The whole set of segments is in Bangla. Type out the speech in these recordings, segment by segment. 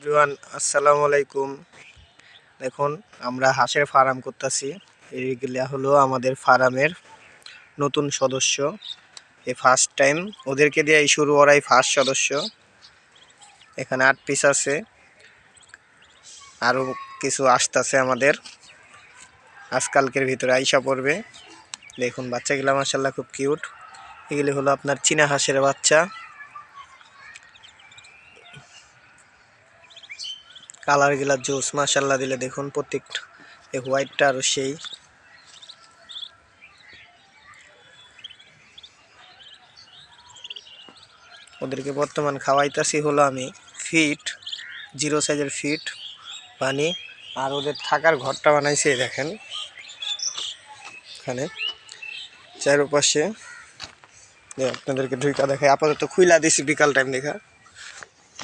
এভরিওয়ান আসসালামু আলাইকুম। দেখুন আমরা হাঁসের ফার্ম করতেছি। এইগুলা হলো আমাদের ফার্মের নতুন সদস্য। এই ফার্স্ট টাইম ওদেরকে দিয়ে শুরু, ওরাই ফার্স্ট সদস্য। এখানে 8 পিস আছে, আরও কিছু আসতেছে আমাদের আজকালকের ভিতরে আইসা পড়বে। দেখুন বাচ্চাগুলো মাশাআল্লাহ খুব কিউট। এগুলি হলো আপনার চীনা হাঁসের বাচ্চা। কালার গুলা জোস মাশাআল্লাহ দিলে দেখুন প্রত্যেকটা। এই হোয়াইটটা আরও সেই। ওদেরকে বর্তমান খাওয়াইতেছি হলো আমি ফিট, 0 সাইজের ফিট পানি। আর ওদের থাকার ঘরটা বানাইছে দেখেন, এখানে চারপাশে। আপনাদেরকে ঢুকা দেখায়, আপাতত খুইলা দিছি বিকাল টাইম দেখা।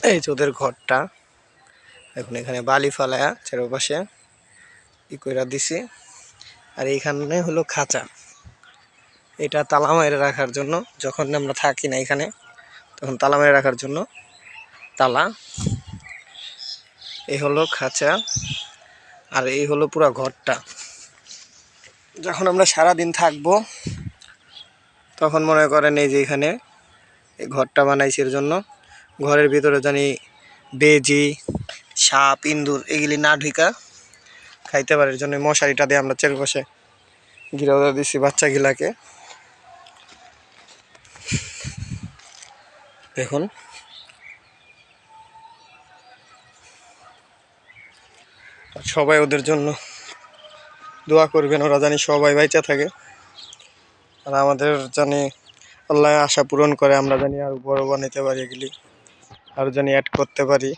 এই যে ওদের ঘরটা। এখন এখানে বালি ফালায়া চারপাশে ই কইরা দিছি। আর এইখানে হলো খাঁচা, এটা তালা মেরে রাখার জন্য। যখন আমরা থাকি না এখানে তখন তালা মেরে রাখার জন্য তালা। এই হলো খাঁচা, আর এই হলো পুরো ঘরটা। যখন আমরা সারাদিন থাকবো তখন মনে করেন এই যে এখানে এই ঘরটা বানাইছি এর জন্য, ঘরের ভিতরে জানি বেজি, সাপ, ইন্দুর এগুলি না ঢুকা খাইতে পারে। এর জন্য মশারিটা দিয়ে আমরা চারপাশে ঘিরে দিচ্ছি বাচ্চাগুলাকে। দেখুন সবাই ওদের জন্য দোয়া করবেন, ওরা জানি সবাই বাইচা থাকে। আর আমাদের জানি আল্লাহ আশা পূরণ করে, আমরা জানি আর বড় বানাইতে পারি, এগুলি আর জানি অ্যাড করতে পারি।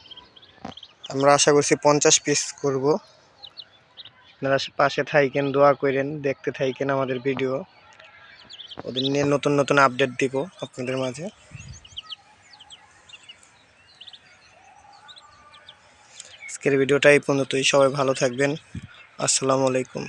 আমরা আশা করছি 50 পিস করব। আপনারা পাশে থাকেন, দোয়া করেন, দেখতে থাকেন আমাদের ভিডিও। ওদের নিয়ে নতুন নতুন আপডেট দিব আপনাদের মাঝে। আজকের ভিডিওটা এই পর্যন্তই। সবাই ভালো থাকবেন। আসসালামু আলাইকুম।